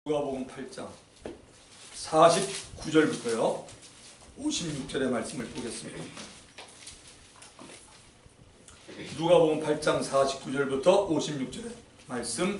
누가복음 8장 49절부터요 56절의 말씀을 보겠습니다. 누가복음 8장 49절부터 56절의 말씀.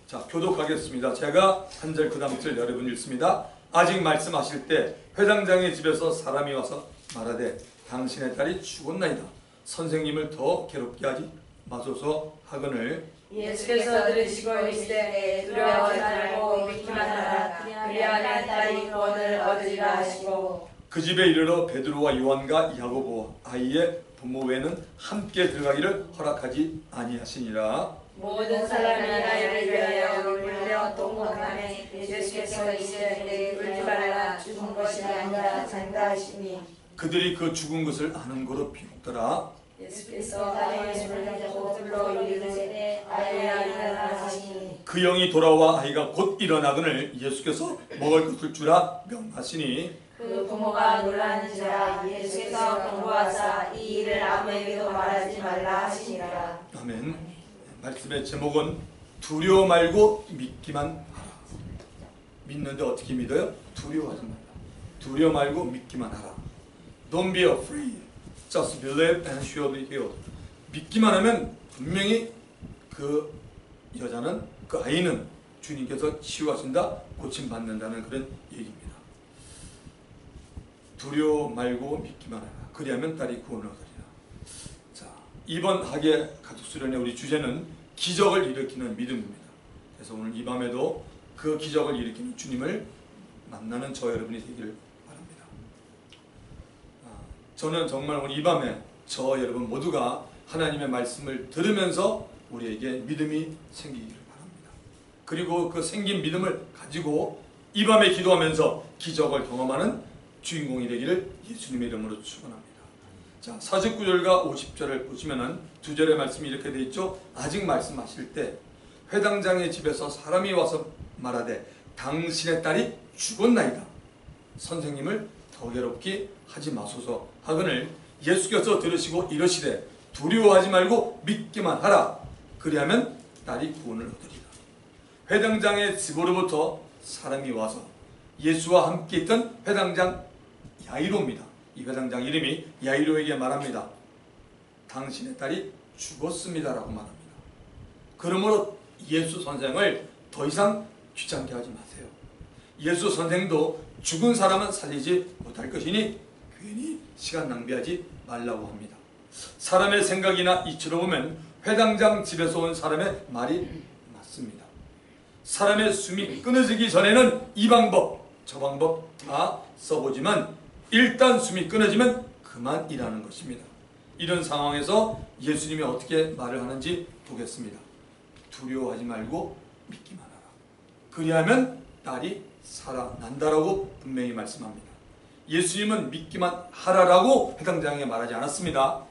자, 교독하겠습니다. 제가 한 절 그 다음 절 여러분 읽습니다. 아직 말씀하실 때 회당장의 집에서 사람이 와서 말하되 당신의 딸이 죽었나이다. 선생님을 더 괴롭게 하지 마소서 하거늘 예수께서 들으시고 이르시되 두려워하지 말고 믿기만 하라. 그리하면 딸이 구원을 얻으리라 하시고 그 집에 이르러 베드로와 요한과 야고보 아이의 부모 외에는 함께 들어가기를 허락하지 아니하시니라. 모든 사람이 아이를 위하여 울며 동거하매 예수께서 이르시되 울지 말라. 죽은 것이 아니라 산다 하시니 그들이 그 죽은 것을 아는 거로 비웃더라. 예수께서 아이의 손을 잡고 불러 이르시되 아이야 일어나라 하시니 그 영이 돌아와 아이가 곧 일어나거늘 예수께서 먹을 것을 주라 명하시니 그 부모가 놀라는지라. 예수께서 경고하사 이 일을 아무에게도 말하지 말라 하시니라. 아멘. 말씀의 제목은 두려워 말고 믿기만 하라. 믿는데 어떻게 믿어요? 두려워하지 말라. 두려워 말고 믿기만 하라. Don't be afraid. Just believe and surely healed. 믿기만 하면 분명히 그 여자는, 그 아이는 주님께서 치유하신다, 고침받는다는 그런 얘기입니다. 두려워 말고 믿기만 하라. 그리하면 딸이 구원을 얻으리라. 자, 이번 학예 가족수련의 우리 주제는 기적을 일으키는 믿음입니다. 그래서 오늘 이 밤에도 그 기적을 일으키는 주님을 만나는 저 여러분이 되기를 바랍니다. 저는 정말 오늘 이 밤에 저 여러분 모두가 하나님의 말씀을 들으면서 우리에게 믿음이 생기기를 바랍니다. 그리고 그 생긴 믿음을 가지고 이 밤에 기도하면서 기적을 경험하는 주인공이 되기를 예수님의 이름으로 축원합니다. 자, 49절과 50절을 보시면은 두 절의 말씀이 이렇게 되어 있죠. 아직 말씀하실 때 회당장의 집에서 사람이 와서 말하되 당신의 딸이 죽었나이다. 선생님을 더 괴롭게 하지 마소서 하거늘 예수께서 들으시고 이러시되 두려워하지 말고 믿기만 하라. 그리하면 딸이 구원을 얻으리라. 회당장의 집으로부터 사람이 와서 예수와 함께 있던 회당장 야이로입니다. 이 회당장 이름이 야이로에게 말합니다. 당신의 딸이 죽었습니다라고 말합니다. 그러므로 예수 선생을 더 이상 귀찮게 하지 마세요. 예수 선생도 죽은 사람은 살리지 못할 것이니 괜히 시간 낭비하지 말라고 합니다. 사람의 생각이나 이치로 보면 회당장 집에서 온 사람의 말이 맞습니다. 사람의 숨이 끊어지기 전에는 이 방법 저 방법 다 써보지만 일단 숨이 끊어지면 그만이라는 것입니다. 이런 상황에서 예수님이 어떻게 말을 하는지 보겠습니다. 두려워하지 말고 믿기만 하라. 그리하면 딸이 살아난다라고 분명히 말씀합니다. 예수님은 믿기만 하라라고 회당장에게 말하지 않았습니다.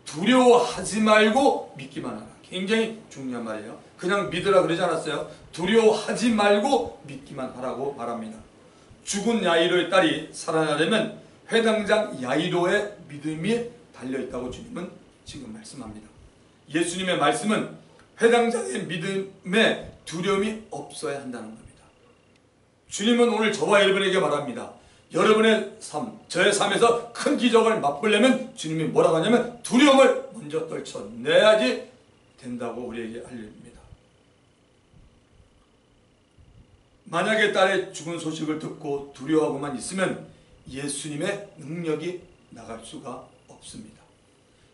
두려워하지 말고 믿기만 하라. 굉장히 중요한 말이에요. 그냥 믿으라 그러지 않았어요. 두려워하지 말고 믿기만 하라고 말합니다. 죽은 야이로의 딸이 살아나려면 회당장 야이로의 믿음이 달려있다고 주님은 지금 말씀합니다. 예수님의 말씀은 회당장의 믿음에 두려움이 없어야 한다는 겁니다. 주님은 오늘 저와 여러분에게 말합니다. 여러분의 삶, 저의 삶에서 큰 기적을 맛보려면 주님이 뭐라고 하냐면 두려움을 먼저 떨쳐내야지 된다고 우리에게 알립니다. 만약에 딸의 죽은 소식을 듣고 두려워하고만 있으면 예수님의 능력이 나갈 수가 없습니다.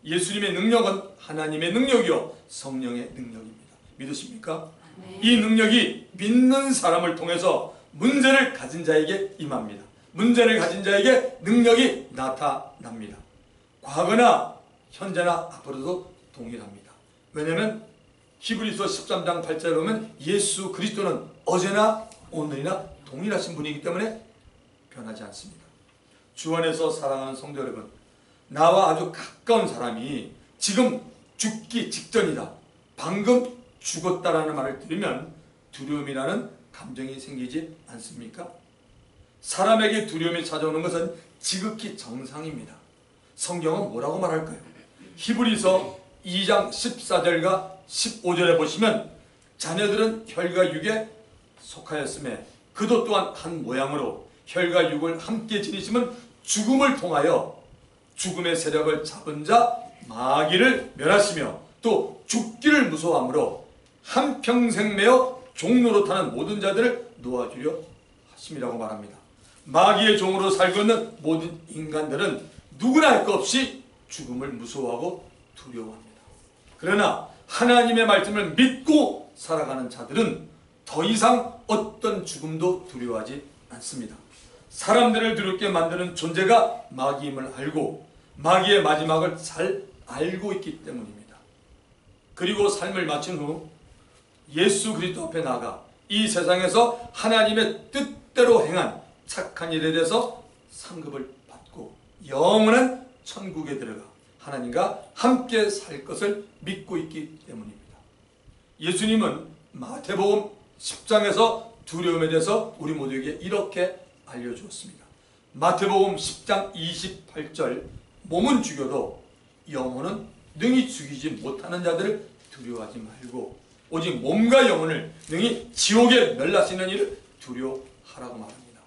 예수님의 능력은 하나님의 능력이요 성령의 능력입니다. 믿으십니까? 네. 이 능력이 믿는 사람을 통해서 문제를 가진 자에게 임합니다. 문제를 가진 자에게 능력이 나타납니다. 과거나 현재나 앞으로도 동일합니다. 왜냐하면 히브리서 13장 8절에 보면 예수 그리스도는 어제나 오늘이나 동일하신 분이기 때문에 변하지 않습니다. 주 안에서 사랑하는 성도 여러분, 나와 아주 가까운 사람이 지금 죽기 직전이다, 방금 죽었다라는 말을 들으면 두려움이라는 감정이 생기지 않습니까? 사람에게 두려움이 찾아오는 것은 지극히 정상입니다. 성경은 뭐라고 말할까요? 히브리서 2장 14절과 15절에 보시면 자녀들은 혈과 육의 속하였음에 그도 또한 한 모양으로 혈과 육을 함께 지니심은 죽음을 통하여 죽음의 세력을 잡은 자 마귀를 멸하시며 또 죽기를 무서워하므로 한평생 매어 종노릇하는 모든 자들을 놓아주려 하심이라고 말합니다. 마귀의 종으로 살고 있는 모든 인간들은 누구나 할 것 없이 죽음을 무서워하고 두려워합니다. 그러나 하나님의 말씀을 믿고 살아가는 자들은 더 이상 어떤 죽음도 두려워하지 않습니다. 사람들을 두렵게 만드는 존재가 마귀임을 알고 마귀의 마지막을 잘 알고 있기 때문입니다. 그리고 삶을 마친 후 예수 그리스도 앞에 나가 이 세상에서 하나님의 뜻대로 행한 착한 일에 대해서 상급을 받고 영원한 천국에 들어가 하나님과 함께 살 것을 믿고 있기 때문입니다. 예수님은 마태복음 10장에서 두려움에 대해서 우리 모두에게 이렇게 알려주었습니다. 마태복음 10장 28절 몸은 죽여도 영혼은 능히 죽이지 못하는 자들을 두려워하지 말고 오직 몸과 영혼을 능히 지옥에 멸하시는 일을 두려워하라고 말합니다.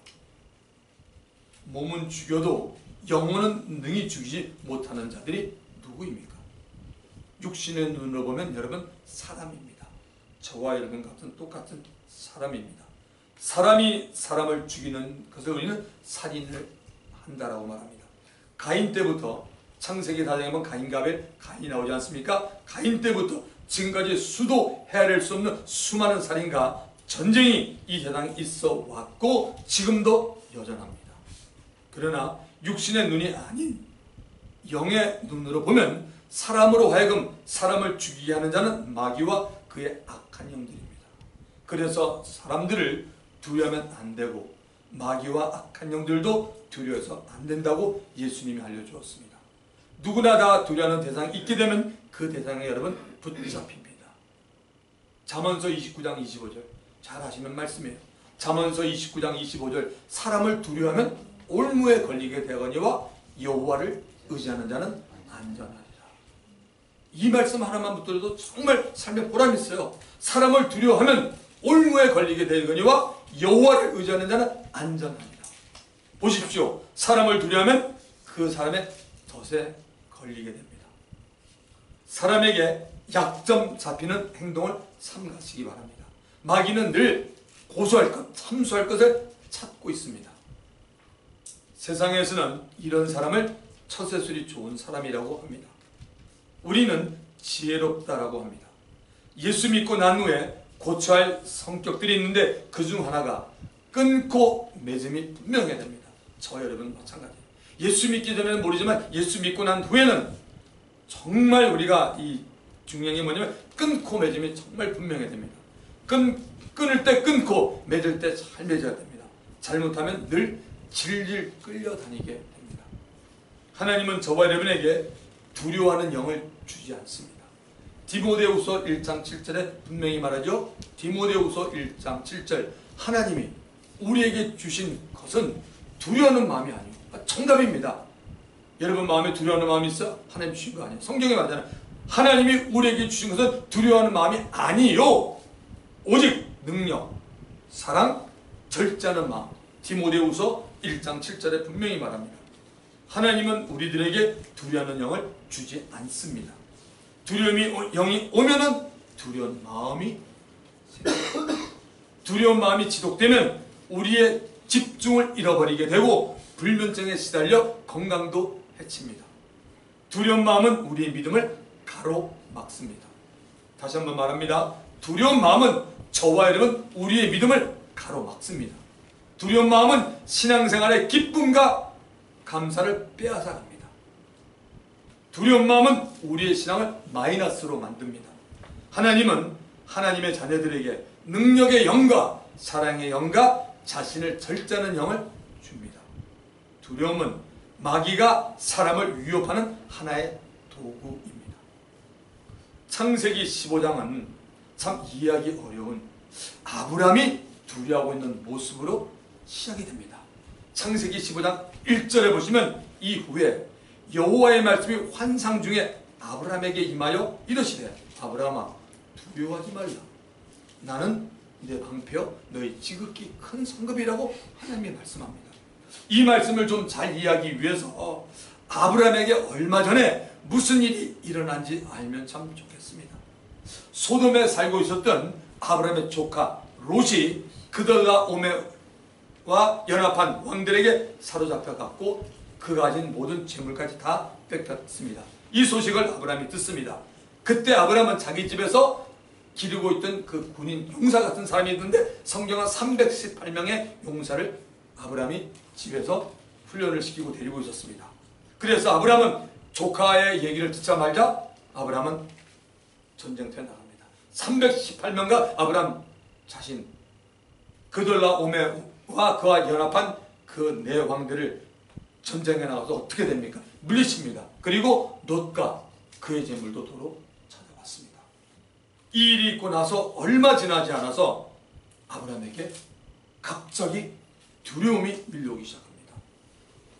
몸은 죽여도 영혼은 능히 죽이지 못하는 자들이 누구입니까? 육신의 눈으로 보면 여러분 사람입니다. 저와 여러분 같은 똑같은 사람입니다. 사람이 사람을 죽이는 것을 우리는 살인을 한다라고 말합니다. 가인 때부터 창세기 4장에 보면 가인과 아벨, 가인이 나오지 않습니까? 가인 때부터 지금까지 수도 헤아릴 수 없는 수많은 살인과 전쟁이 이 세상에 있어 왔고 지금도 여전합니다. 그러나 육신의 눈이 아닌 영의 눈으로 보면 사람으로 하여금 사람을 죽이게 하는 자는 마귀와 그의 악한 영들입니다. 그래서 사람들을 두려워하면 안 되고 마귀와 악한 영들도 두려워해서 안 된다고 예수님이 알려주었습니다. 누구나 다 두려워하는 대상이 있게 되면 그 대상에 여러분 붙잡힙니다. 잠언서 29장 25절 잘 아시는 말씀이에요. 잠언서 29장 25절 사람을 두려워하면 올무에 걸리게 되거니와 여호와를 의지하는 자는 안전하리라. 이 말씀 하나만 붙들어도 정말 삶에 보람이 있어요. 사람을 두려워하면 올무에 걸리게 되거니와 여호와를 의지하는 자는 안전하리라. 보십시오. 사람을 두려워하면 그 사람의 덫에 걸리게 됩니다. 사람에게 약점 잡히는 행동을 삼가시기 바랍니다. 마귀는 늘 고소할 것, 참수할 것을 찾고 있습니다. 세상에서는 이런 사람을 처세술이 좋은 사람이라고 합니다. 우리는 지혜롭다라고 합니다. 예수 믿고 난 후에 고쳐야 할 성격들이 있는데 그중 하나가 끊고 맺음이 분명해야 됩니다. 저 여러분 마찬가지예요. 예수 믿기 전에는 모르지만 예수 믿고 난 후에는 정말 우리가 이 중요한 게 뭐냐면 끊고 맺음이 정말 분명해야 됩니다. 끊을 때 끊고 맺을 때 잘 맺어야 됩니다. 잘못하면 늘 질질 끌려다니게 됩니다. 하나님은 저와 여러분에게 두려워하는 영을 주지 않습니다. 디모데후서 1장 7절에 분명히 말하죠. 디모데후서 1장 7절 하나님이 우리에게 주신 것은 두려워하는 마음이 아니고 정답입니다. 여러분 마음에 두려워하는 마음이 있어? 하나님 주신 거 아니에요. 성경에 말하잖아요. 하나님이 우리에게 주신 것은 두려워하는 마음이 아니요 오직 능력, 사랑, 절제하는 마음. 디모데후서 1장 7절에 분명히 말합니다. 하나님은 우리들에게 두려워하는 영을 주지 않습니다. 두려움이 영이 오면은 두려운 마음이 생깁니다. 두려운 마음이 지속되면 우리의 집중을 잃어버리게 되고 불면증에 시달려 건강도 해칩니다. 두려운 마음은 우리의 믿음을 가로막습니다. 다시 한번 말합니다. 두려운 마음은 저와 여러분 우리의 믿음을 가로막습니다. 두려운 마음은 신앙생활의 기쁨과 감사를 빼앗아갑니다. 두려운 마음은 우리의 신앙을 마이너스로 만듭니다. 하나님은 하나님의 자녀들에게 능력의 영과 사랑의 영과 자신을 절제하는 영을 줍니다. 두려움은 마귀가 사람을 위협하는 하나의 도구입니다. 창세기 15장은 참 이해하기 어려운 아브라함이 두려워하고 있는 모습으로 시작이 됩니다. 창세기 15장 1절에 보시면 이후에 여호와의 말씀이 환상 중에 아브라함에게 임하여 이러시되 아브라함아 두려워하지 말라. 나는 내 방패요 너희 지극히 큰 성급이라고 하나님이 말씀합니다. 이 말씀을 좀 잘 이해하기 위해서 아브라함에게 얼마 전에 무슨 일이 일어난지 알면 참 좋겠습니다. 소돔에 살고 있었던 아브라함의 조카 롯이 그들라오메와 연합한 왕들에게 사로잡혀갔고 그 가진 모든 재물까지 다 뺏겼습니다. 이 소식을 아브라함이 듣습니다. 그때 아브라함은 자기 집에서 기르고 있던 그 군인 용사 같은 사람이 있는데 성경은 318명의 용사를 아브라함이 집에서 훈련을 시키고 데리고 있었습니다. 그래서 아브라함은 조카의 얘기를 듣자마자 아브라함은 전쟁터에 나갑니다. 318명과 아브라함 자신 그돌라오메와 그와 연합한 그 네 왕들을 전쟁에 나가서 어떻게 됩니까? 물리칩니다. 그리고 롯과 그의 재물도 도로 찾아왔습니다. 이 일이 있고 나서 얼마 지나지 않아서 아브라함에게 갑자기 두려움이 밀려오기 시작합니다.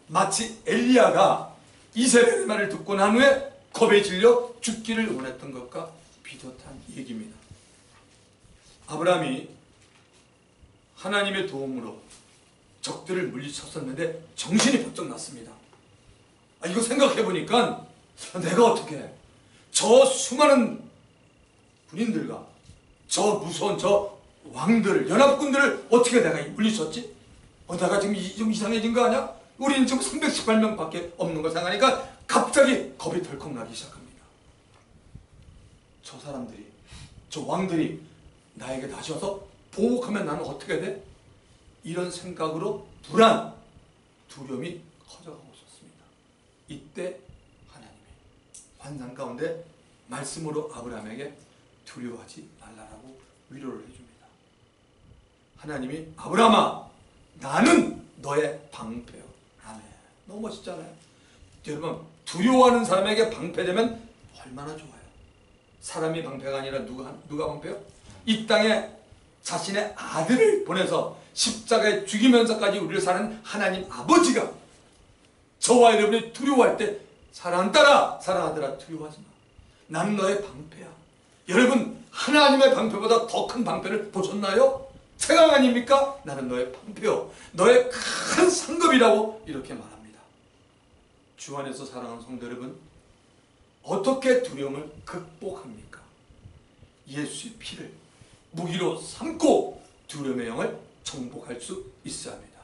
마치 엘리야가 이세벨의 말을 듣고 난 후에 겁에 질려 죽기를 원했던 것과 비슷한 얘기입니다. 아브라함이 하나님의 도움으로 적들을 물리쳤었는데 정신이 번쩍 났습니다. 이거 생각해보니까 내가 어떻게 저 수많은 군인들과 저 무서운 저 왕들을 연합군들을 어떻게 내가 물리쳤지? 내가 지금 좀 이상해진 거 아니야? 우리는 지금 318명밖에 없는 걸 생각하니까 갑자기 겁이 덜컥 나기 시작합니다. 저 사람들이 저 왕들이 나에게 다시 와서 보복하면 나는 어떻게 돼? 이런 생각으로 불안, 두려움이 커져가고 있었습니다. 이때 하나님이 환상 가운데 말씀으로 아브라함에게 두려워하지 말라라고 위로를 해줍니다. 하나님이 아브라함아 나는 너의 방패요. 아멘. 너무 멋있잖아요. 여러분 두려워하는 사람에게 방패되면 얼마나 좋아요. 사람이 방패가 아니라 누가 방패요? 이 땅에 자신의 아들을 보내서 십자가에 죽이면서까지 우리를 사는 하나님 아버지가 저와 여러분이 두려워할 때 사랑하는 딸아 사랑하더라 두려워하지 마. 나는 너의 방패야. 여러분 하나님의 방패보다 더 큰 방패를 보셨나요? 최강 아닙니까? 나는 너의 방패요. 너의 큰 상급이라고 이렇게 말합니다. 주 안에서 사랑하는 성도 여러분 어떻게 두려움을 극복합니까? 예수의 피를 무기로 삼고 두려움의 영을 정복할 수 있어야 합니다.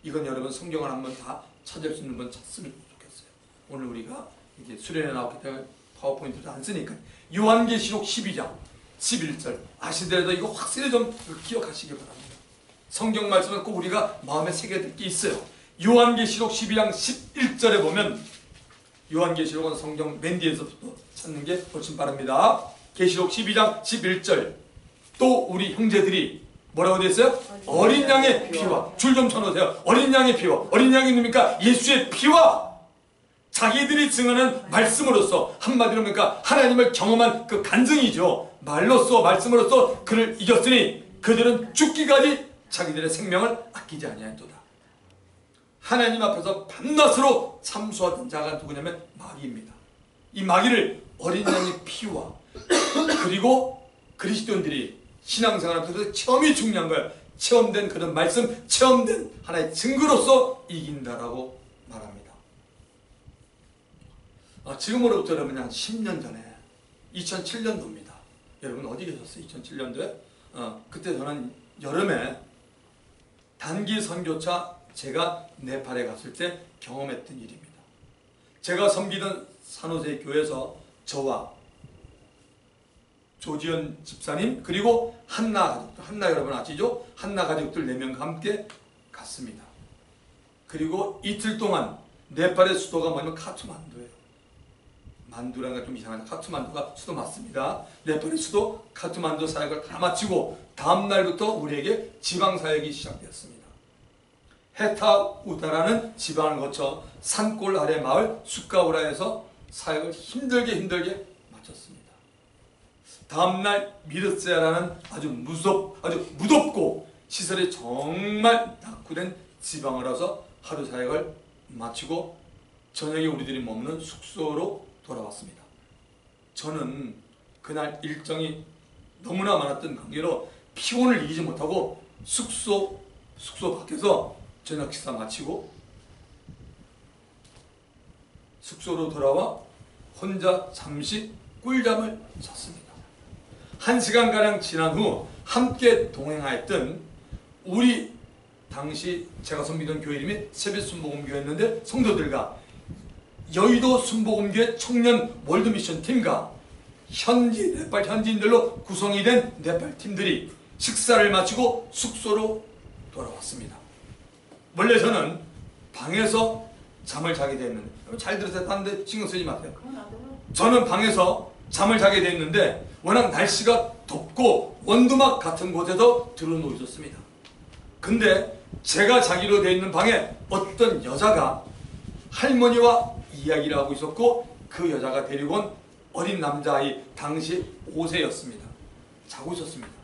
이건 여러분 성경을 한번 다 찾을 수 있는 분 찾으면 좋겠어요. 오늘 우리가 이제 수련회 나왔기 때문에 파워포인트를 안 쓰니까 요한계시록 12장 11절 아시더라도 이거 확실히 좀 기억하시기 바랍니다. 성경 말씀은 꼭 우리가 마음에 새겨둘 게 있어요. 요한계시록 12장 11절에 보면 요한계시록은 성경 맨 뒤에서부터 찾는 게 훨씬 빠릅니다. 계시록 12장 11절 또 우리 형제들이 뭐라고 되어 있어요? 어린 양의 피와 줄 좀 쳐놓으세요. 어린 양의 피와 어린 양이 뭡니까? 예수의 피와 자기들이 증언하는 말씀으로써 한마디로 뭡니까? 하나님을 경험한 그 간증이죠. 말로써 말씀으로써 그를 이겼으니 그들은 죽기까지 자기들의 생명을 아끼지 아니하였도다. 하나님 앞에서 밤낮으로 참수하던 자가 누구냐면 마귀입니다. 이 마귀를 어린 양의 피와 그리고 그리스도인들이 신앙생활 앞에서 체험이 중요한 거예요. 체험된 그런 말씀, 체험된 하나의 증거로서 이긴다라고 말합니다. 지금으로부터 여러분 한 10년 전에 2007년도입니다. 여러분 어디 계셨어요? 2007년도에? 그때 저는 여름에 단기 선교차 제가 네팔에 갔을 때 경험했던 일입니다. 제가 섬기던 산호세 교회에서 저와 조지현 집사님 그리고 한나 가족들, 한나 여러분 아시죠? 한나 가족들 4명과 함께 갔습니다. 그리고 이틀 동안 네팔의 수도가 뭐냐면 카트만두예요. 만두라는 게 좀 이상한데 카트만두가 수도 맞습니다. 네팔의 수도 카트만두 사역을 다 마치고 다음 날부터 우리에게 지방 사역이 시작되었습니다. 헤타우다라는 지방을 거쳐 산골 아래 마을 수카우라에서 사역을 힘들게 마쳤습니다. 다음날 미르세아라는 아주 무덥고 시설이 정말 낙후된 지방을 와서 하루 사역을 마치고 저녁에 우리들이 머무는 숙소로 돌아왔습니다. 저는 그날 일정이 너무나 많았던 관계로 피곤을 이기지 못하고 숙소 밖에서 저녁 식사 마치고 숙소로 돌아와 혼자 잠시 꿀잠을 잤습니다. 1시간가량 지난 후 함께 동행하였던 우리 당시 제가 섬기던 교회 이름이 세빛순복음교회였는데 성도들과 여의도 순복음교회 청년 월드미션 팀과 네팔 현지인들로 구성이 된 네팔 팀들이 식사를 마치고 숙소로 돌아왔습니다. 원래 저는 방에서 잠을 자게 되었는데, 잘 들으세요. 다른 데 신경 쓰지 마세요. 저는 방에서 잠을 자게 되었는데 워낙 날씨가 덥고 원두막 같은 곳에서 들어누워 있었습니다. 근데 제가 자기로 되어 있는 방에 어떤 여자가 할머니와 이야기를 하고 있었고, 그 여자가 데리고 온 어린 남자아이, 당시 5세였습니다. 자고 있었습니다.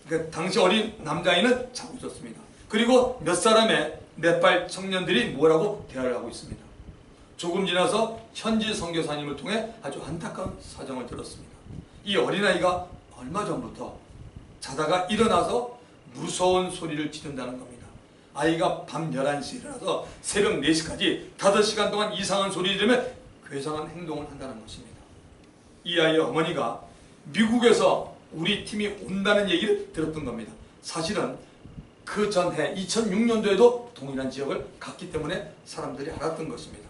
그러니까 당시 어린 남자아이는 자고 있었습니다. 그리고 몇 사람의 네팔 청년들이 뭐라고 대화를 하고 있습니다. 조금 지나서 현지 선교사님을 통해 아주 안타까운 사정을 들었습니다. 이 어린아이가 얼마 전부터 자다가 일어나서 무서운 소리를 지른다는 겁니다. 아이가 밤 11시에 일어나서 새벽 4시까지 5시간 동안 이상한 소리를 지르며 괴상한 행동을 한다는 것입니다. 이 아이의 어머니가 미국에서 우리 팀이 온다는 얘기를 들었던 겁니다. 사실은 그 전해 2006년도에도 동일한 지역을 갔기 때문에 사람들이 알았던 것입니다.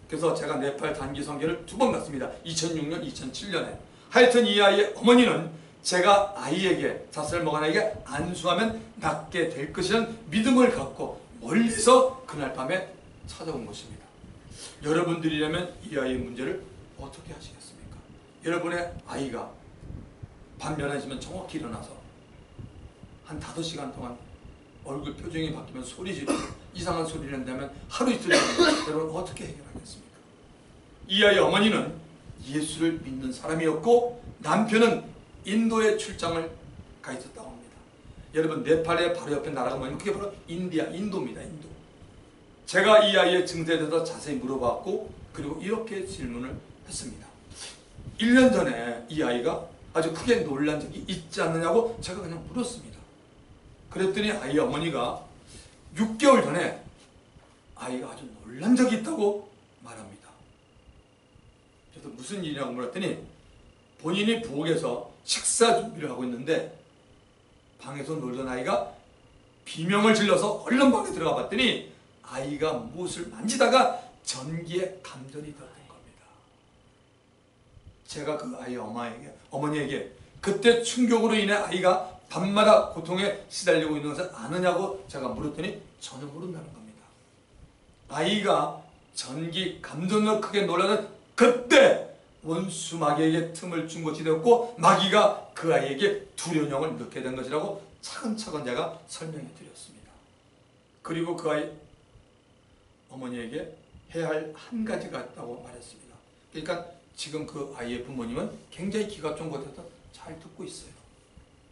그래서 제가 네팔 단기 선교를 2번 갔습니다. 2006년, 2007년에. 하여튼 이 아이의 어머니는 제가 아이에게, 5살 먹은 아이에게 안수하면 낫게 될 것이라는 믿음을 갖고 멀리서 그날 밤에 찾아온 것입니다. 여러분들이라면 이 아이의 문제를 어떻게 하시겠습니까? 여러분의 아이가 밤 11시면 정확히 일어나서 한 5시간 동안 얼굴 표정이 바뀌면 소리 지르고 이상한 소리를 낸다면 하루 이틀 동안 여러분 어떻게 해결하겠습니까? 이 아이의 어머니는 예수를 믿는 사람이었고 남편은 인도에 출장을 가 있었다고 합니다. 여러분, 네팔의 바로 옆에 나라가 뭐냐면 그게 바로 인도입니다. 인도. 제가 이 아이의 증세에 대해서 자세히 물어봤고, 그리고 이렇게 질문을 했습니다. 1년 전에 이 아이가 아주 크게 놀란 적이 있지 않느냐고 제가 그냥 물었습니다. 그랬더니 아이의 어머니가 6개월 전에 아이가 아주 놀란 적이 있다고 말합니다. 그래서 무슨 일이냐고 물었더니 본인이 부엌에서 식사 준비를 하고 있는데 방에서 놀던 아이가 비명을 질러서 얼른 방에 들어가 봤더니 아이가 무엇을 만지다가 전기에 감전이 되었던 겁니다. 제가 그 아이의 어머니에게 그때 충격으로 인해 아이가 밤마다 고통에 시달리고 있는 것을 아느냐고 제가 물었더니 전혀 모른다는 겁니다. 아이가 전기 감전으로 크게 놀라는 그때 원수 마귀에게 틈을 준 것이 되었고, 마귀가 그 아이에게 두려움을 넣게 된 것이라고 차근차근 제가 설명해 드렸습니다. 그리고 그 아이 어머니에게 해야 할 한 가지가 있다고 말했습니다. 그러니까 지금 그 아이의 부모님은 굉장히 귀가 좀 곳에서 잘 듣고 있어요.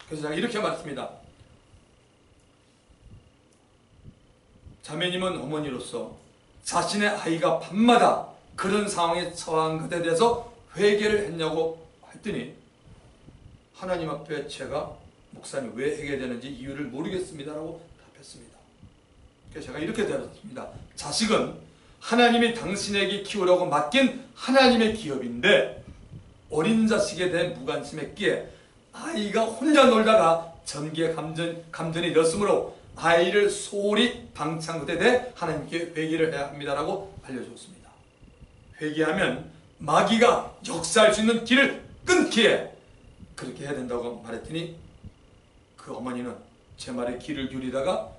그래서 제가 이렇게 말했습니다. 자매님은 어머니로서 자신의 아이가 밤마다 그런 상황에 처한 것에 대해서 회개를 했냐고 했더니 하나님 앞에 제가 목사님 왜 회개되는지 이유를 모르겠습니다라고 답했습니다. 그래서 제가 이렇게 대답했습니다. 자식은 하나님이 당신에게 키우라고 맡긴 하나님의 기업인데 어린 자식에 대한 무관심했기에 아이가 혼자 놀다가 전기에 감전이 되었으므로 아이를 소홀히 방치한 것에 대해 하나님께 회개를 해야 합니다라고 알려주었습니다. 회개하면 마귀가 역사할 수 있는 길을 끊기에 그렇게 해야 된다고 말했더니 그 어머니는 제 말에 귀를 기울이다가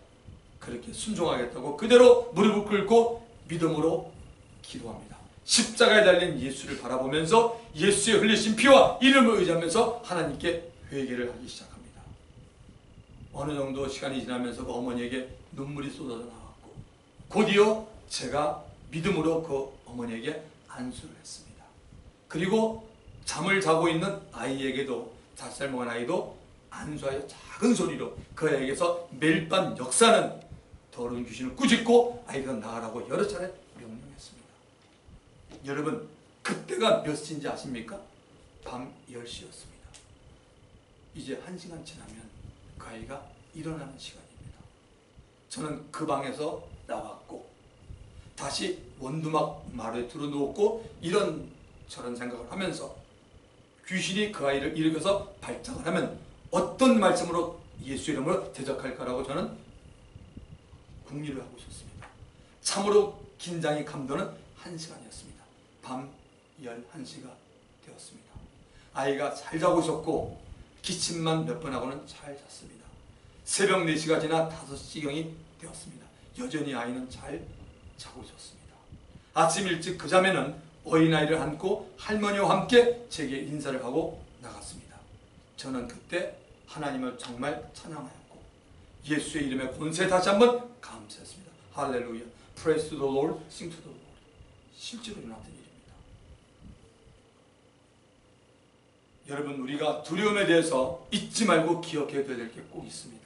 그렇게 순종하겠다고 그대로 무릎을 꿇고 믿음으로 기도합니다. 십자가에 달린 예수를 바라보면서 예수의 흘리신 피와 이름을 의지하면서 하나님께 회개를 하기 시작합니다. 어느 정도 시간이 지나면서 그 어머니에게 눈물이 쏟아져 나왔고 곧이어 제가 믿음으로 그 어머니에게 안수를 했습니다. 그리고 잠을 자고 있는 아이에게도 5살 먹은 아이도 안수하여 작은 소리로 그 아이에게서 매일 밤 역사는 더러운 귀신을 꾸짖고 아이가 나으라고 여러 차례 명령했습니다. 여러분, 그때가 몇 시인지 아십니까? 밤 10시였습니다. 이제 1시간 지나면 그 아이가 일어나는 시간입니다. 저는 그 방에서 나왔고 다시 원두막 마루에 들어누웠고 이런저런 생각을 하면서 귀신이 그 아이를 일으켜서 발작을 하면 어떤 말씀으로 예수 이름으로 대적할까라고 저는 궁리를 하고 있었습니다. 참으로 긴장이 감도는 1시간이었습니다. 밤 11시가 되었습니다. 아이가 잘 자고 있었고 기침만 몇 번 하고는 잘 잤습니다. 새벽 4시가 지나 5시경이 되었습니다. 여전히 아이는 잘 자고 있었습니다. 아침 일찍 그 자매는 어린아이를 안고 할머니와 함께 제게 인사를 하고 나갔습니다. 저는 그때 하나님을 정말 찬양하였고 예수의 이름의 권세에 다시 한번 감사했습니다. 할렐루야. Praise to the Lord, sing to the Lord. 실제로 일어났던 일입니다. 여러분, 우리가 두려움에 대해서 잊지 말고 기억해야 될 게 꼭 있습니다.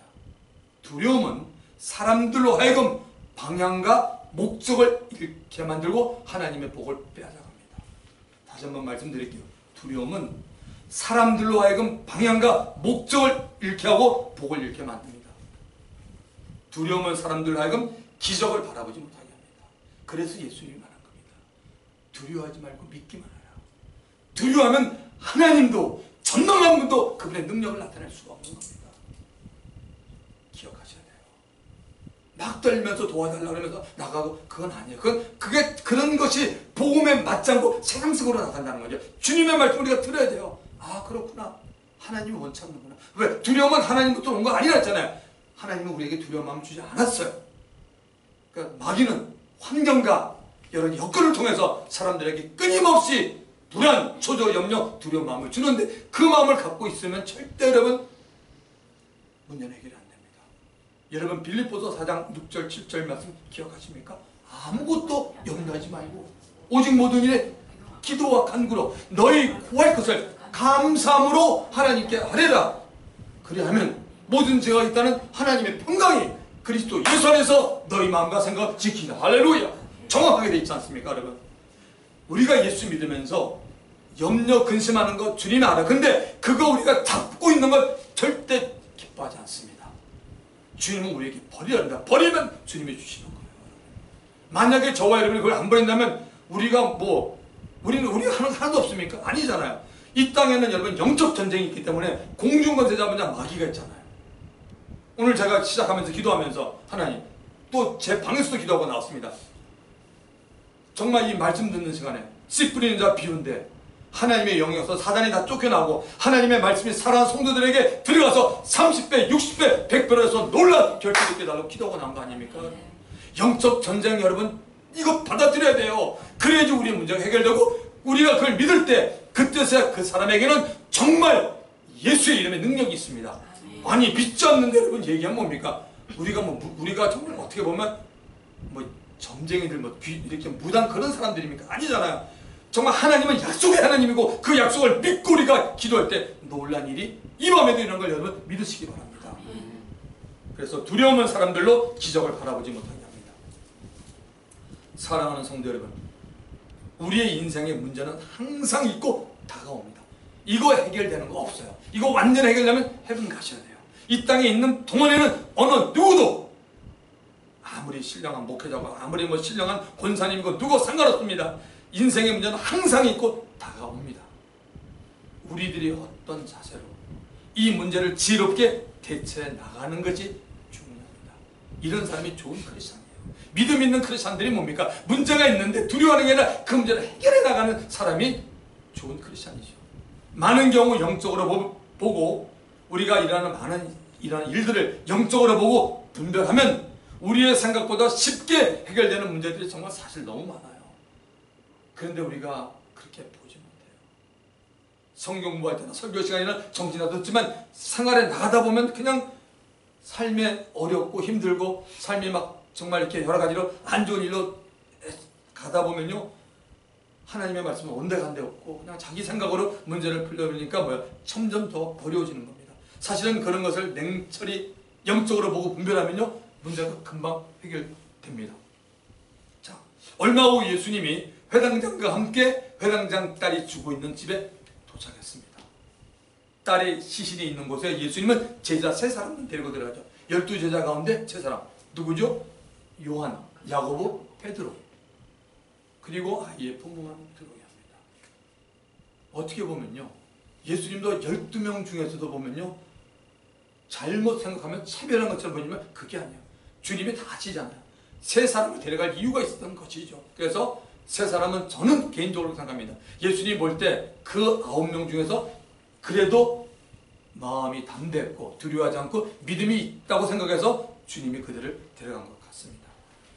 두려움은 사람들로 하여금 방향과 목적을 잃게 만들고 하나님의 복을 빼앗아갑니다. 다시 한번 말씀드릴게요. 두려움은 사람들로 하여금 방향과 목적을 잃게 하고 복을 잃게 만듭니다. 두려움은 사람들로 하여금 기적을 바라보지 못하게 합니다. 그래서 예수님이 말한 겁니다. 두려워하지 말고 믿기만 하라. 두려워하면 하나님도 전능한 분도 그분의 능력을 나타낼 수가 없는 겁니다. 기억하셔야 돼요. 막 떨면서 도와달라고 하면서 나가고 그건 아니에요. 그런 것이 복음에 맞지 않고 세상식으로 나간다는 거죠. 주님의 말씀 우리가 들어야 돼요. 아, 그렇구나. 하나님이 원치 않는구나. 왜? 두려움은 하나님부터 온 거 아니라 했잖아요. 하나님은 우리에게 두려운 마음 주지 않았어요. 그러니까 마귀는 환경과 여러 여건을 통해서 사람들에게 끊임없이 불안, 초조, 염려, 두려운 마음을 주는데 그 마음을 갖고 있으면 절대 여러분 문제는 해결이 안 됩니다. 여러분 빌립보서 4장 6절 7절 말씀 기억하십니까? 아무것도 염려하지 말고 오직 모든 일에 기도와 간구로 너희 구할 것을 감사함으로 하나님께 아뢰라. 그리하면 모든 죄가 있다는 하나님의 평강이 그리스도 예수 안에서 너희 마음과 생각을 지키라. 할렐루야. 정확하게 되어 있지 않습니까 여러분? 우리가 예수 믿으면서 염려 근심하는 거 주님 알아. 근데 그거 우리가 잡고 있는 걸 절대 기뻐하지 않습니다. 주님은 우리에게 버리라 합니다. 버리면 주님이 주시는 거예요. 만약에 저와 여러분이 그걸 안 버린다면 우리가 하나도 없습니까? 아니잖아요. 이 땅에는 여러분 영적 전쟁이 있기 때문에 공중권세 잡은 자 마귀가 있잖아요. 오늘 제가 시작하면서 기도하면서 하나님 또 제 방에서도 기도하고 나왔습니다. 정말 이 말씀 듣는 시간에 씨 뿌리는 자 비운데 하나님의 영이 없어 사단이 다 쫓겨나고 하나님의 말씀이 사랑하는 성도들에게 들어가서 30배, 60배, 100배로 해서 놀라 결실있게 달라고 기도하고 나온 거 아닙니까? 영적 전쟁 여러분 이거 받아들여야 돼요. 그래야지 우리의 문제가 해결되고 우리가 그걸 믿을 때 그때서야 그 사람에게는 정말 예수의 이름의 능력이 있습니다. 아니 믿지 않는데 여러분 얘기하면 뭡니까? 우리가 정말 어떻게 보면 점쟁이들 이렇게 무당 그런 사람들입니까? 아니잖아요. 정말 하나님은 약속의 하나님이고 그 약속을 믿고 우리가 기도할 때 놀란 일이 이 밤에도 이런 걸 여러분 믿으시기 바랍니다. 그래서 두려움은 사람들로 기적을 바라보지 못하게 합니다. 사랑하는 성도 여러분, 우리의 인생의 문제는 항상 있고 다가옵니다. 이거 해결되는 거 없어요. 이거 완전 해결되면 헤븐 가셔야 돼요. 이 땅에 있는 동안에는 어느 누구도 아무리 신령한 목회자고 아무리 신령한 권사님이고 누구 상관없습니다. 인생의 문제는 항상 있고 다가옵니다. 우리들이 어떤 자세로 이 문제를 지혜롭게 대처해 나가는 것이 중요합니다. 이런 사람이 좋은 크리스찬이에요. 믿음 있는 크리스찬들이 뭡니까? 문제가 있는데 두려워하는 게 아니라 그 문제를 해결해 나가는 사람이 좋은 크리스찬이죠. 많은 경우 영적으로 보고 우리가 일어나는 일들을 영적으로 보고 분별하면 우리의 생각보다 쉽게 해결되는 문제들이 정말 사실 너무 많아요. 그런데 우리가 그렇게 보지 못해요. 성경 공부할 때나 설교 시간이나 정신이나 듣지만 생활에 나가다 보면 그냥 삶에 어렵고 힘들고 삶이 막 정말 이렇게 여러 가지로 안 좋은 일로 가다 보면요 하나님의 말씀은 온데간데 없고 그냥 자기 생각으로 문제를 풀려버리니까 점점 더 어려워지는 겁니다. 사실은 그런 것을 냉철히 영적으로 보고 분별하면요 문제가 금방 해결됩니다. 자, 얼마 후 예수님이 회당장과 함께 회당장 딸이 죽어 있는 집에 도착했습니다. 딸의 시신이 있는 곳에 예수님은 제자 세 사람을 데리고 들어가죠. 12제자 가운데 세 사람. 누구죠? 요한, 야고보, 베드로. 그리고 아이의 부모만 들어오게 합니다. 어떻게 보면요, 예수님도 12명 중에서도 보면요, 잘못 생각하면 차별한 것처럼 보이지만 그게 아니에요. 주님이 다 아시잖아요. 세 사람을 데려갈 이유가 있었던 것이죠. 그래서 세 사람은 저는 개인적으로 생각합니다. 예수님이 볼 때 그 9명 중에서 그래도 마음이 담대했고 두려워하지 않고 믿음이 있다고 생각해서 주님이 그들을 데려간 것 같습니다.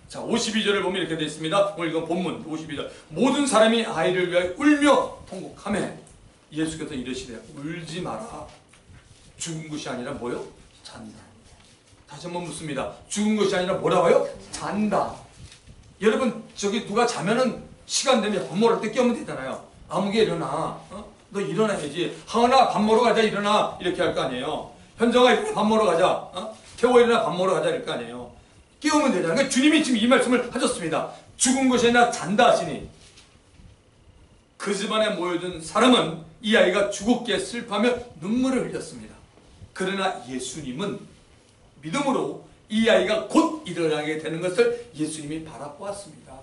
자, 52절을 보면 이렇게 되어 있습니다. 오늘 이건 본문 52절. 모든 사람이 아이를 위하여 울며 통곡하며 예수께서 이르시되 울지 마라. 죽은 것이 아니라 뭐요? 잔다. 다시 한번 묻습니다. 죽은 것이 아니라 뭐라고요? 잔다. 여러분, 저기 누가 자면은 시간 되면 밥 먹을 때 깨우면 되잖아요. 아무개 일어나. 너 일어나야지. 하은아 밥 먹으러 가자 일어나. 이렇게 할 거 아니에요. 현정아 일어나 밥 먹으러 가자. 태호 일어나 밥 먹으러 가자 이럴 거 아니에요. 깨우면 되잖아요. 그러니까 주님이 지금 이 말씀을 하셨습니다. 죽은 것이 아니라 잔다 하시니 그 집안에 모여든 사람은 이 아이가 죽었기에 슬퍼하며 눈물을 흘렸습니다. 그러나 예수님은 믿음으로 이 아이가 곧 일어나게 되는 것을 예수님이 바라보았습니다.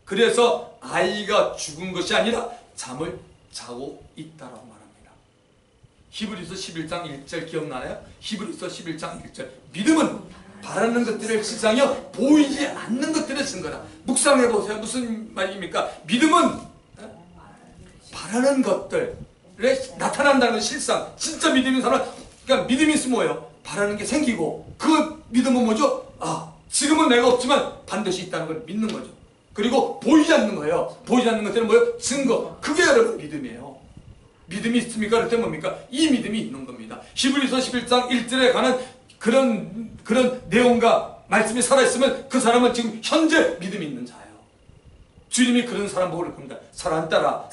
그래서 아이가 죽은 것이 아니라 잠을 자고 있다라고 말합니다. 히브리서 11장 1절 기억나나요? 히브리서 11장 1절. 믿음은 바라는 것들을 실상이요 보이지 않는 것들을 쓴 거다. 묵상해 보세요. 무슨 말입니까? 믿음은 바라는 것들에 나타난다는 실상. 진짜 믿음 있는 사람, 그러니까 믿음이 있으면 뭐예요? 바라는 게 생기고, 그 믿음은 뭐죠? 아, 지금은 내가 없지만 반드시 있다는 걸 믿는 거죠. 그리고 보이지 않는 거예요. 보이지 않는 것들은 뭐예요? 증거. 그게 여러분 믿음이에요. 믿음이 있습니까? 그럴 때 뭡니까? 이 믿음이 있는 겁니다. 히브리서 11장 1절에 관한 그런 내용과 말씀이 살아있으면 그 사람은 지금 현재 믿음이 있는 자예요. 주님이 그런 사람 보고 그럴 겁니다. 사랑하는 딸아,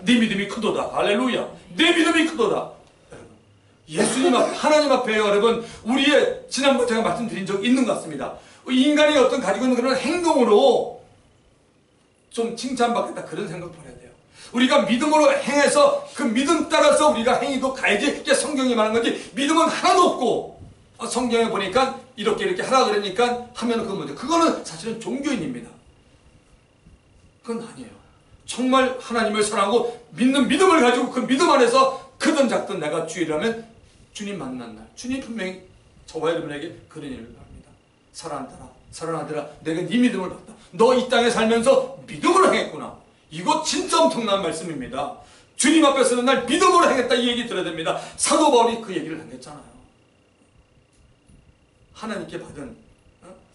네 믿음이 크도다. 할렐루야. 내 믿음이 크도다. 여러분, 예수님 앞, 하나님 앞에 여러분, 우리의 지난번 제가 말씀드린 적 있는 것 같습니다. 인간이 어떤 가지고 있는 그런 행동으로 좀 칭찬받겠다 그런 생각 버려야 돼요. 우리가 믿음으로 행해서 그 믿음 따라서 우리가 행위도 가야지. 이게 성경이 말하는 건지 믿음은 하나도 없고 성경에 보니까 이렇게 하라 그러니까 하면 그건 뭐죠? 그거는 사실은 종교인입니다. 그건 아니에요. 정말 하나님을 사랑하고 믿는 믿음을 가지고 그 믿음 안에서 크든 작든 내가 주의라면 주님 만난 날 주님 분명히 저와 여러분에게 그런 일을 합니다. 사랑하는 딸아, 사랑하는 아들아, 내가 네 믿음을 봤다. 너 이 땅에 살면서 믿음으로 행했구나. 이거 진짜 엄청난 말씀입니다. 주님 앞에 서는 날 믿음으로 행했다 이 얘기 들어야 됩니다. 사도 바울이 그 얘기를 했잖아요. 하나님께 받은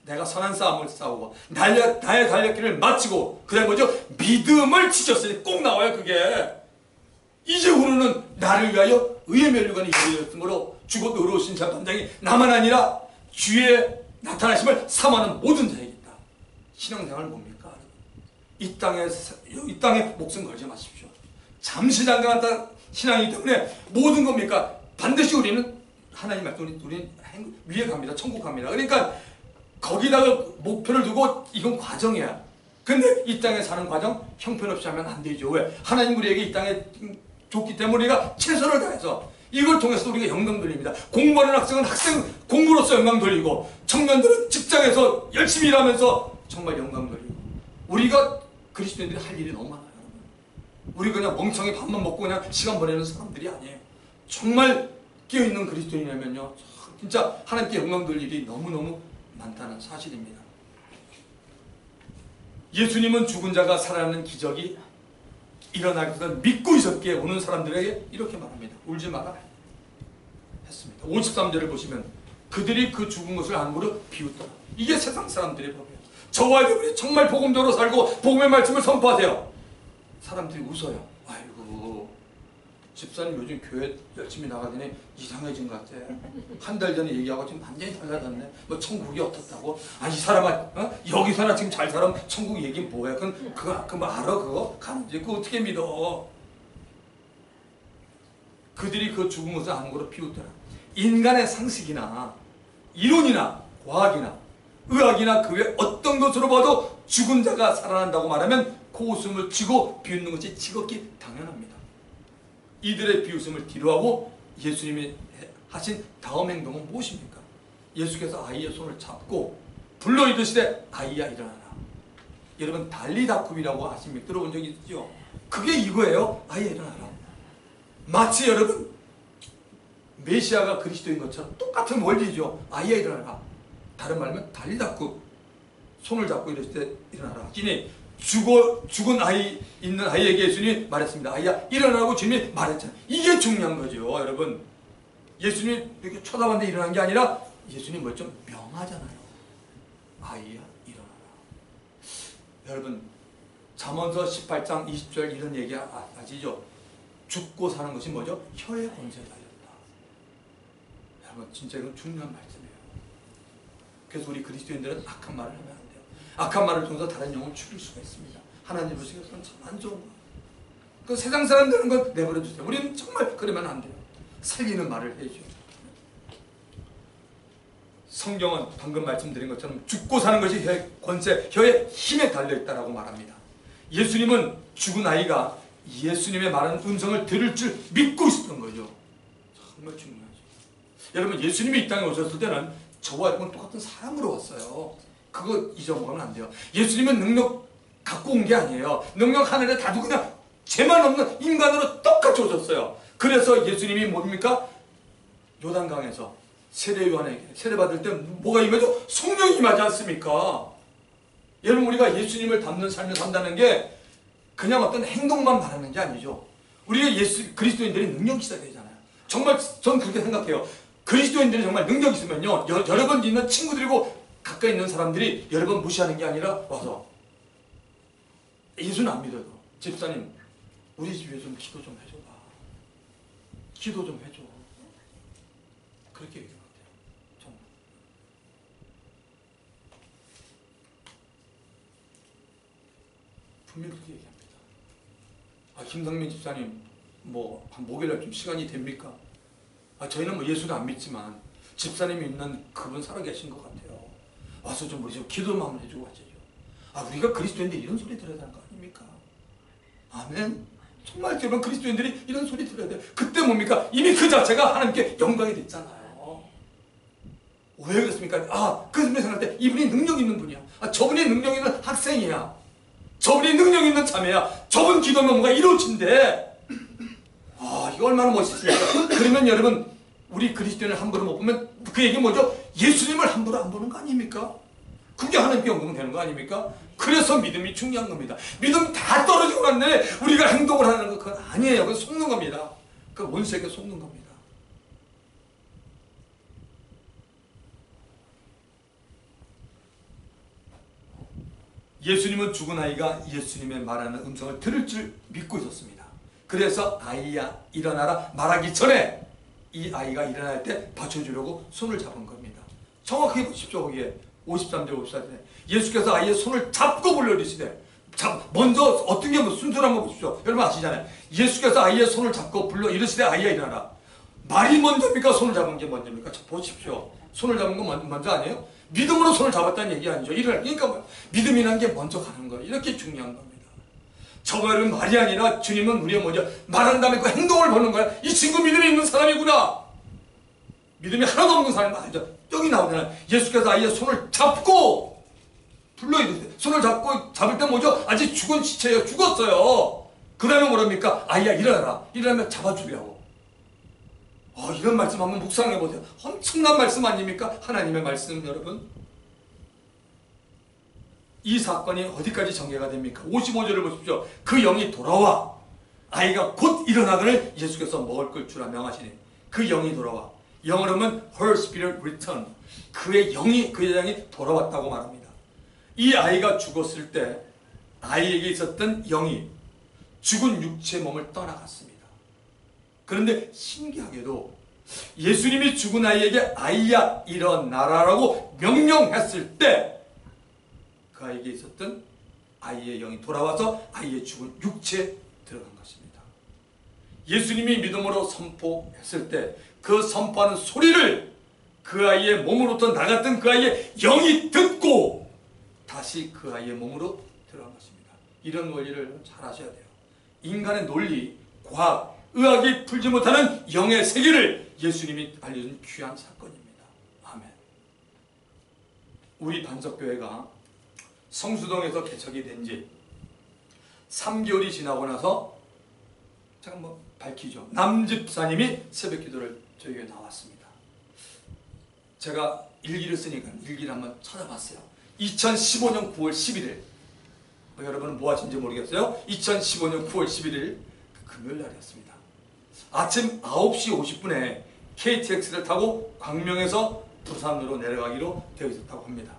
내가 선한 싸움을 싸우고 나의 달렸기를 마치고 그다음에 뭐죠? 믿음을 지켰으니 꼭 나와요. 그게 이제 우리는 나를 위하여 의의 면류관이 이루어졌으므로 죽어도 의로우신 재판장이 나만 아니라 주의 나타나심을 사모하는 모든 자에게 있다. 신앙생활 뭡니까? 이 땅에 목숨 걸지 마십시오. 잠시 잠깐 신앙이기 때문에 모든 겁니까? 반드시 우리는 하나님 말씀 우리는 위에 갑니다. 천국 갑니다. 그러니까 거기다가 목표를 두고 이건 과정이야. 근데 이 땅에 사는 과정 형편없이 하면 안 되죠. 왜? 하나님 우리에게 이 땅에 줬기 때문에 우리가 최선을 다해서 이걸 통해서 우리가 영광 돌립니다. 공부하는 학생은 학생 공부로서 영광 돌리고 청년들은 직장에서 열심히 일하면서 정말 영광 돌리고 우리가 그리스도인들이 할 일이 너무 많아요. 우리 그냥 멍청이 밥만 먹고 그냥 시간 보내는 사람들이 아니에요. 정말 깨어있는 그리스도인이라면요 진짜 하나님께 영광 돌릴 일이 너무너무 많다는 사실입니다. 예수님은 죽은 자가 살아나는 기적이 일어나기 전 믿고 있었기에 오는 사람들에게 이렇게 말합니다. 울지 마라 했습니다. 53절을 보시면 그들이 그 죽은 것을 안무로 비웃더라. 이게 세상 사람들의 법이에요. 저와 여러분이 정말 복음대로 살고 복음의 말씀을 선포하세요. 사람들이 웃어요. 아이고 집사님 요즘 교회 열심히 나가더니 이상해진 것 같아. 한 달 전에 얘기하고 지금 완전히 달라졌네. 뭐 천국이 어떻다고? 아 이 사람아 여기서나 지금 잘 살면 천국 얘기 뭐야? 그거 뭐 알아 그거? 가는지 그거 어떻게 믿어? 그들이 그 죽은 것을 안고로 비웃더라. 인간의 상식이나 이론이나 과학이나 의학이나 그 외 어떤 것으로 봐도 죽은 자가 살아난다고 말하면 코웃음을 치고 비웃는 것이 지극히 당연합니다. 이들의 비웃음을 뒤로하고 예수님이 하신 다음 행동은 무엇입니까? 예수께서 아이의 손을 잡고 불러 이르시되 아이야 일어나라. 여러분 달리다쿰이라고 아십니까? 들어본 적이 있죠? 그게 이거예요. 아이야 일어나라. 마치 여러분 메시아가 그리스도인 것처럼 똑같은 원리죠. 아이야 일어나라. 다른 말하면 달리다쿰. 손을 잡고 이르시되 일어나라. 하시니 죽은 아이 있는 아이에게 예수님이 말했습니다. 아이야 일어나라고 주님이 말했잖아요. 이게 중요한 거죠. 여러분 예수님이 이렇게 쳐다봤는데 일어난 게 아니라 예수님 뭐 좀 명하잖아요. 아이야 일어나라. 여러분 잠언서 18장 20절 이런 얘기 아시죠? 죽고 사는 것이 뭐죠? 혀의 권세에 달렸다. 여러분 진짜 이건 중요한 말씀이에요. 그래서 우리 그리스도인들은 악한 말을 하면 안 돼요. 악한 말을 통해서 다른 영을 죽일 수가 있습니다. 하나님 보시기에서는 참 안 좋은 거예요. 그 세상 사람들은 건 내버려 두세요. 우리는 정말 그러면 안 돼요. 살리는 말을 해야죠. 성경은 방금 말씀드린 것처럼 죽고 사는 것이 혀의 권세, 혀의 힘에 달려있다라고 말합니다. 예수님은 죽은 아이가 예수님의 말하는 음성을 들을 줄 믿고 있었던 거죠. 정말 중요하죠. 여러분 예수님이 이 땅에 오셨을 때는 저와 여러분 똑같은 사람으로 왔어요. 그거 잊어먹으면 안 돼요. 예수님은 능력 갖고 온 게 아니에요. 능력 하늘에 다 두고 그냥 죄만 없는 인간으로 똑같이 오셨어요. 그래서 예수님이 뭡니까? 요단강에서 세례 요한에게 세례받을 때 뭐가 임하죠? 성령이 임하지 않습니까? 여러분 우리가 예수님을 닮는 삶을 산다는 게 그냥 어떤 행동만 바라는 게 아니죠. 우리가 그리스도인들이 능력이 있어야 되잖아요. 정말 전 그렇게 생각해요. 그리스도인들이 정말 능력이 있으면요 여러 번 있는 친구들이고 가까이 있는 사람들이 여러 번 무시하는 게 아니라 와서 예수는 안 믿어도 집사님 우리 집에 좀 기도 좀 해줘봐. 기도 좀 해줘. 그렇게 얘기해요. 정말. 분명히 그렇게 얘기합니다. 김상민 집사님 뭐 한 목요일날 좀 시간이 됩니까? 저희는 뭐 예수를 안 믿지만 집사님이 있는 그분 살아계신 것 같아요. 와서 좀 우리 좀 기도만 한번 해주고 가시죠. 우리가 그리스도인들이 이런 소리 들어야 되는 거 아닙니까? 아멘. 정말 여러분 그리스도인들이 이런 소리 들어야 돼요. 그때 뭡니까? 이미 그 자체가 하나님께 영광이 됐잖아요. 왜 그렇습니까? 그분이 생각할 때 이분이 능력 있는 분이야. 저분이 능력 있는 학생이야. 저분이 능력 있는 자매야. 저분 기도면 뭔가 이루어진대. 이거 얼마나 멋있습니까? 그러면 여러분 우리 그리스도인을 함부로 못 보면 그 얘기 뭐죠? 예수님을 함부로 안 보는 거 아닙니까? 그게 하나님께 영광 되는 거 아닙니까? 그래서 믿음이 중요한 겁니다. 믿음 다 떨어지고 났는데 우리가 행동을 하는 거 그건 아니에요. 그건 속는 겁니다. 그 원수에게 속는 겁니다. 예수님은 죽은 아이가 예수님의 말하는 음성을 들을 줄 믿고 있었습니다. 그래서 아이야 일어나라 말하기 전에 이 아이가 일어날 때 받쳐주려고 손을 잡은 겁니다. 정확히 보십시오. 거기에 53절 54절에 예수께서 아이의 손을 잡고 불러이르시되 먼저 어떤 게 순서란 거 보십시오. 여러분 아시잖아요. 예수께서 아이의 손을 잡고 불러 이르시되 아이야 일어나라. 말이 먼저입니까? 손을 잡은 게 먼저입니까? 보십시오. 손을 잡은 건 먼저 아니에요? 믿음으로 손을 잡았다는 얘기 아니죠. 그러니까 뭐야? 믿음이라는 게 먼저 가는 거예요. 이렇게 중요한 겁니다. 저거는 말이 아니라 주님은 우리가 먼저 말한 다음에 그 행동을 보는 거야. 이 친구 믿음이 있는 사람이구나. 믿음이 하나도 없는 사람이 아니죠. 여기 나오잖아요. 예수께서 아이의 손을 잡고 불러이르세요. 손을 잡을 때 뭐죠? 아직 죽은 시체예요. 죽었어요. 그 다음에 뭐랍니까? 아이야 일어나라. 일어나면 잡아주려고. 이런 말씀 한번 묵상해 보세요. 엄청난 말씀 아닙니까? 하나님의 말씀 여러분. 이 사건이 어디까지 전개가 됩니까? 55절을 보십시오. 그 영이 돌아와 아이가 곧 일어나거늘 예수께서 먹을 걸 주라 명하시니 그 영이 돌아와. 영어로 하면 her spirit return. 그의 영이 그 여자이 돌아왔다고 말합니다. 이 아이가 죽었을 때 아이에게 있었던 영이 죽은 육체의 몸을 떠나갔습니다. 그런데 신기하게도 예수님이 죽은 아이에게 아이야 일어나라라고 명령했을 때 그 아이에게 있었던 아이의 영이 돌아와서 아이의 죽은 육체에 들어간 것입니다. 예수님이 믿음으로 선포했을 때 그 선포하는 소리를 그 아이의 몸으로부터 나갔던 그 아이의 영이 듣고 다시 그 아이의 몸으로 들어간 것입니다. 이런 원리를 잘 아셔야 돼요. 인간의 논리, 과학, 의학이 풀지 못하는 영의 세계를 예수님이 알려준 귀한 사건입니다. 아멘. 우리 반석교회가 성수동에서 개척이 된 지 3개월이 지나고 나서 제가 밝히죠. 남집사님이 새벽기도를 저희 교회에 나왔습니다. 제가 일기를 쓰니까 일기를 한번 찾아봤어요. 2015년 9월 11일 여러분은 뭐 하신지 모르겠어요. 2015년 9월 11일 금요일 날이었습니다. 아침 9시 50분에 KTX를 타고 광명에서 부산으로 내려가기로 되어 있었다고 합니다.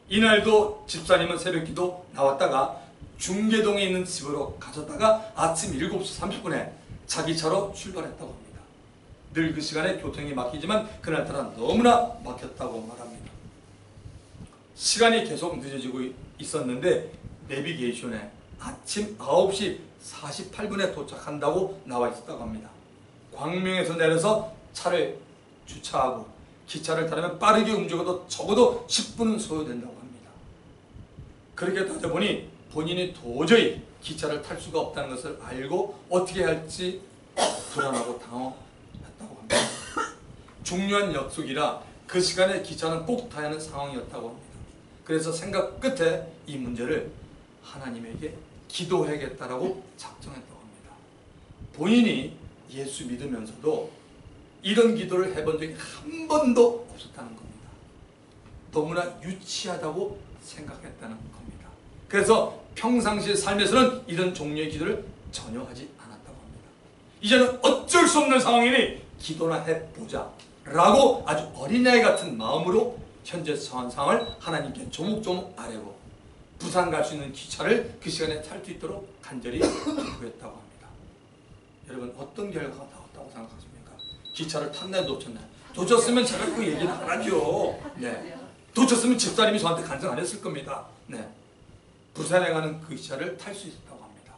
이날도 집사님은 새벽기도 나왔다가 중계동에 있는 집으로 가셨다가 아침 7시 30분에 자기 차로 출발했다고 합니다. 늘 그 시간에 교통이 막히지만 그날따라 너무나 막혔다고 말합니다. 시간이 계속 늦어지고 있었는데 내비게이션에 아침 9시 48분에 도착한다고 나와 있었다고 합니다. 광명에서 내려서 차를 주차하고 기차를 타려면 빠르게 움직여도 적어도 10분은 소요된다고 합니다. 그렇게 따져보니 본인이 도저히 기차를 탈 수가 없다는 것을 알고 어떻게 할지 불안하고 당황했다고 합니다. 중요한 약속이라 그 시간에 기차는 꼭 타야 하는 상황이었다고 합니다. 그래서 생각 끝에 이 문제를 하나님에게 기도해야겠다라고 작정했다고 합니다. 본인이 예수 믿으면서도 이런 기도를 해본 적이 한 번도 없었다는 겁니다. 너무나 유치하다고 생각했다는 겁니다. 그래서 평상시 삶에서는 이런 종류의 기도를 전혀 하지 않았다고 합니다. 이제는 어쩔 수 없는 상황이니 기도나 해보자 라고 아주 어린아이 같은 마음으로 현재 처한 상황을 하나님께 조목조목 아뢰고 부산 갈 수 있는 기차를 그 시간에 탈 수 있도록 간절히 기도했다고 합니다. 여러분 어떤 결과가 나왔다고 생각하십니까? 기차를 탔나요? 놓쳤나요? 놓쳤으면 제가 그 얘기는 안 하죠. 네. 놓쳤으면 집사님이 저한테 간증 안 했을 겁니다. 네. 부산에 가는 그 기차를 탈 수 있었다고 합니다.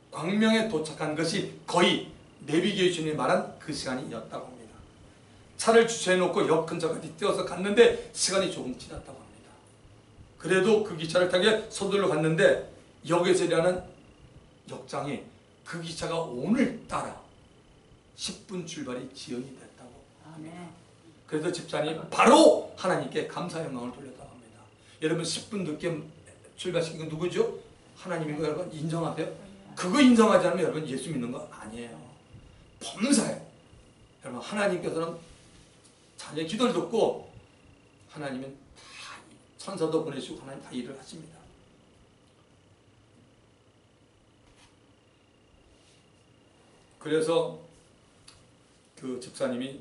광명에 도착한 것이 거의 내비게이션이 말한 그 시간이었다고 합니다. 차를 주차해놓고 역 근처까지 뛰어서 갔는데 시간이 조금 지났다고 합니다. 그래도 그 기차를 타게 서둘러 갔는데 역에서 일하는 역장이 그 기차가 오늘따라 10분 출발이 지연이 됐다고 합니다. 그래서 집사님 바로 하나님께 감사 영광을 돌렸다고 합니다. 여러분 10분 늦게 출발시킨 건 누구죠? 하나님인 거 여러분 인정하세요? 그거 인정하지 않으면 여러분 예수 믿는 거 아니에요. 범사에 여러분 하나님께서는 자녀의 기도를 듣고 하나님은 다 천사도 보내시고 하나님 다 일을 하십니다. 그래서 그 집사님이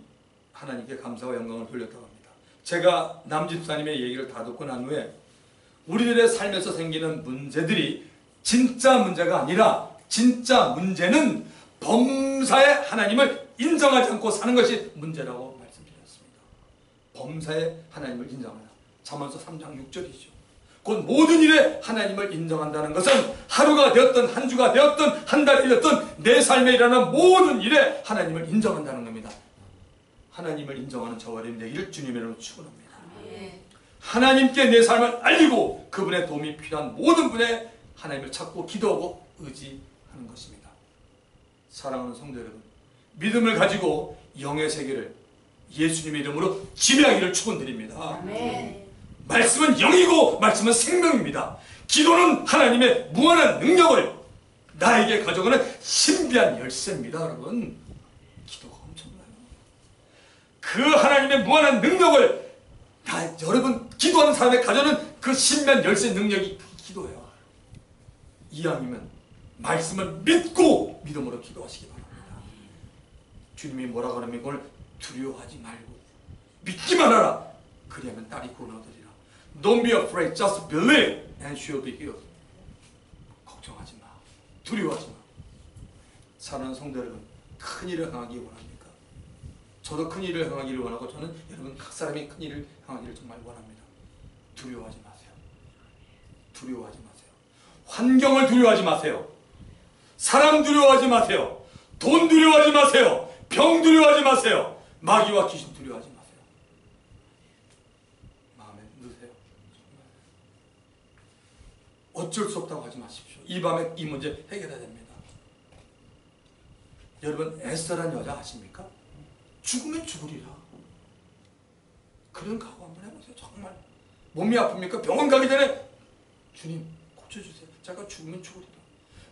하나님께 감사와 영광을 돌렸다고 합니다. 제가 남 집사님의 얘기를 다 듣고 난 후에 우리들의 삶에서 생기는 문제들이 진짜 문제가 아니라 진짜 문제는 범사에 하나님을 인정하지 않고 사는 것이 문제라고 말씀드렸습니다. 범사에 하나님을 인정하라. 잠언서 3장 6절이죠. 곧 모든 일에 하나님을 인정한다는 것은 하루가 되었든 한 주가 되었든 한 달이 되었든 내 삶에 일어나는 모든 일에 하나님을 인정한다는 겁니다. 하나님을 인정하는 저와 여러분 되기를 주님의 이름으로 축원합니다. 하나님께 내 삶을 알리고 그분의 도움이 필요한 모든 분에 하나님을 찾고 기도하고 의지하는 것입니다. 사랑하는 성도 여러분, 믿음을 가지고 영의 세계를 예수님의 이름으로 지배하기를 축원드립니다. 아멘. 말씀은 영이고 말씀은 생명입니다. 기도는 하나님의 무한한 능력을 나에게 가져가는 신비한 열쇠입니다. 여러분 기도가 엄청나요. 그 하나님의 무한한 능력을 여러분 기도하는 사람의 가져는 그 신비한 열쇠 능력이 기도예요. 이왕이면 말씀을 믿고 믿음으로 기도하시기 바랍니다. 주님이 뭐라고 하냐면 이걸 두려워하지 말고 믿기만 하라. 그리하면 딸이 구원 얻으리라. Don't be afraid, just believe and she'll be healed. 걱정하지 마. 두려워하지 마. 사랑하는 성도 여러분, 큰 일을 행하기 원합니까? 저도 큰 일을 행하기를 원하고 저는 여러분 각 사람이 큰 일을 행하기를 정말 원합니다. 두려워하지 마세요. 두려워하지 마세요. 환경을 두려워하지 마세요. 사람 두려워하지 마세요. 돈 두려워하지 마세요. 병 두려워하지 마세요. 마귀와 귀신 두려워하지 마세요. 마음에 넣으세요. 어쩔 수 없다고 하지 마십시오. 이 밤에 이 문제 해결해야 됩니다. 여러분 에스더란 여자 아십니까? 죽으면 죽으리라. 그런 각오 한번 해보세요. 정말 몸이 아픕니까? 병원 가기 전에 주님 고쳐주세요. 제가 죽으면 죽으리라.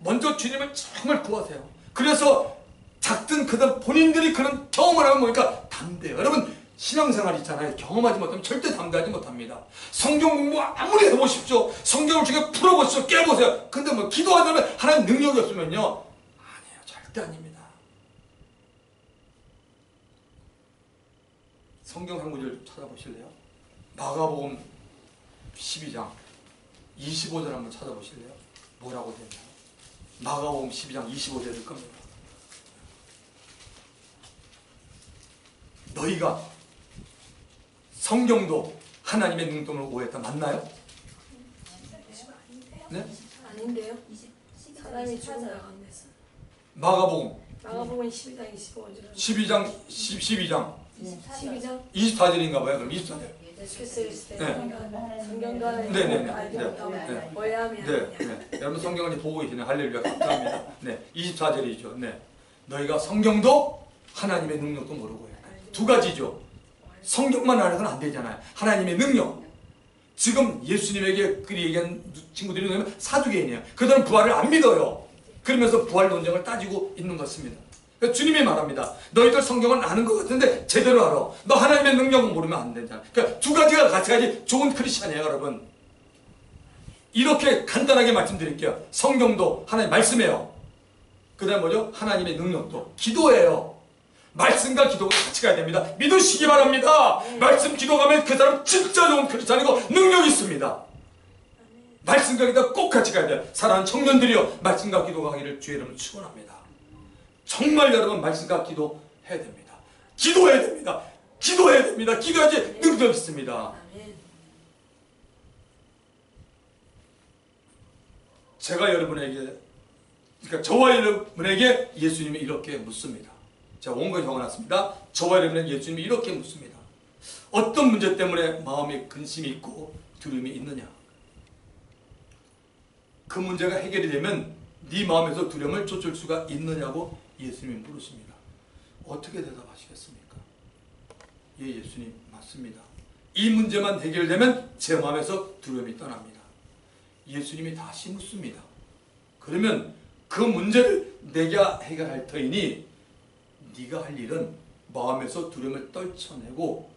먼저 주님을 정말 구하세요. 그래서 작든 크든 본인들이 그런 경험을 하면 뭐니까 담대해요. 여러분 신앙생활 있잖아요. 경험하지 못하면 절대 담대하지 못합니다. 성경 공부 아무리 해보십시오. 성경을 중에 풀어보십시오. 깨보세요. 근데 뭐 기도하자면 하나님 능력이 없으면요, 아니에요. 절대 아닙니다. 성경 한 구절 찾아보실래요? 마가복음 12장 25절 한번 찾아보실래요? 뭐라고 되나요? 마가복음 12장 25절일 겁니다. 너희가 성경도 하나님의 능동을 오해했다. 맞나요? 네? 아닌데요? 사람이 죽어나가 안 됐어. 마가복음 12장 25절. 12장 12장 24절인가 봐요. 그럼 24절. 예수께서 이르시되 네. 성경과는 네. 알게 없다면 네. 오해하면 네. 여러분 성경을 이제 보고 계시네. 할렐루야. 감사합니다. 네. 24절이죠. 네. 너희가 성경도 하나님의 능력도 모르고 해. 두 가지죠. 성경만 알아서는 안 되잖아요. 하나님의 능력. 지금 예수님에게 그 얘기한 친구들이 뭐냐면 사두개인이에요. 그들은 부활을 안 믿어요. 그러면서 부활 논쟁을 따지고 있는 것입니다. 그러니까 주님이 말합니다. 너희들 성경은 아는 것 같은데 제대로 알아. 너 하나님의 능력은 모르면 안 된다. 그러니까 두 가지가 같이 가야지 좋은 크리스찬이에요, 여러분. 이렇게 간단하게 말씀드릴게요. 성경도 하나님 말씀이에요. 그 다음에 뭐죠? 하나님의 능력도 기도예요. 말씀과 기도가 같이 가야 됩니다. 믿으시기 바랍니다. 말씀 기도가면 그 사람 진짜 좋은 크리스찬이고 능력이 있습니다. 말씀과 기도가 꼭 같이 가야 돼요. 사랑하는 청년들이요, 말씀과 기도가 가기를 주의 이름으로 축원합니다. 정말 여러분 말씀과 기도 해야 됩니다. 기도해야 됩니다. 기도해야 됩니다. 기도해야지 능력 있습니다. 제가 여러분에게, 그러니까 저와 여러분에게 예수님이 이렇게 묻습니다. 제가 원고에 적어놨습니다. 저와 여러분에게 예수님이 이렇게 묻습니다. 어떤 문제 때문에 마음에 근심이 있고 두려움이 있느냐? 그 문제가 해결이 되면 네 마음에서 두려움을 쫓을 수가 있느냐고 예수님이 물으십니다. 어떻게 대답하시겠습니까? 예, 예수님 맞습니다. 이 문제만 해결되면 제 마음에서 두려움이 떠납니다. 예수님이 다시 묻습니다. 그러면 그 문제를 내가 해결할 터이니 네가 할 일은 마음에서 두려움을 떨쳐내고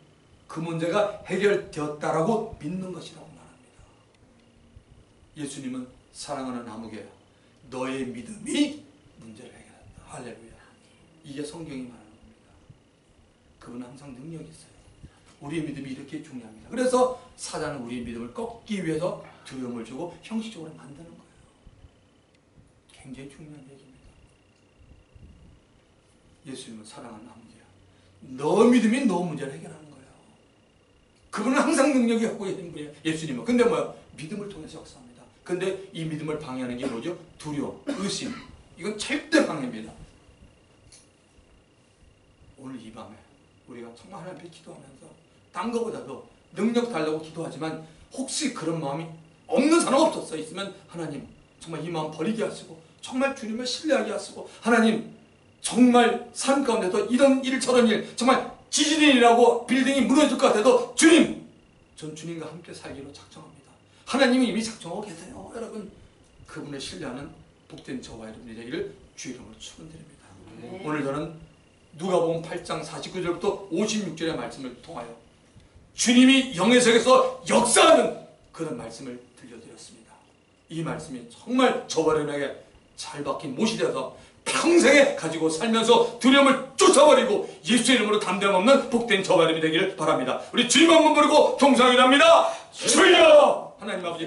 그 문제가 해결되었다라고 믿는 것이라고 말합니다. 예수님은 사랑하는 아무개야, 너의 믿음이 문제를 해결한다. 할렐루야. 이게 성경이 말하는 겁니다. 그분은 항상 능력이 있어요. 우리의 믿음이 이렇게 중요합니다. 그래서 사단은 우리의 믿음을 꺾기 위해서 두려움을 주고 형식적으로 만드는 거예요. 굉장히 중요한 얘기입니다. 예수님은 사랑하는 아무개야, 너 믿음이 너 문제를 해결하는 거예요. 그분은 항상 능력이 갖고 있는 분이에요. 예수님은. 근데 뭐야? 믿음을 통해서 역사합니다. 근데 이 믿음을 방해하는 게 뭐죠? 두려움, 의심. 이건 절대 방해입니다. 오늘 이 밤에 우리가 정말 하나님 앞에 기도하면서 딴 거보다도 능력 달라고 기도하지만 혹시 그런 마음이 없는 사람 없었어. 있으면 하나님 정말 이 마음 버리게 하시고 정말 주님을 신뢰하게 하시고, 하나님 정말 삶 가운데서 이런 일 저런 일, 정말 지진이라고 빌딩이 무너질 것 같아도 주님, 전 주님과 함께 살기로 작정합니다. 하나님이 이미 작정하고 계세요. 여러분, 그분을 신뢰하는 복된 저와 여러분이 되기를 주의 이름으로 축원드립니다. 오늘 저는 누가복음 8장 49절부터 56절의 말씀을 통하여 주님이 영의 세계에서 역사하는 그런 말씀을 들려드렸습니다. 이 말씀이 정말 저와 여러분에게 잘 박힌 못이 되어서 평생에 가지고 살면서 두려움을 쫓아버리고 예수의 이름으로 담대함 없는 복된 저와 여러분이 되기를 바랍니다. 우리 주님 한번 부르고 동상이랍니다. 주여! 하나님 아버지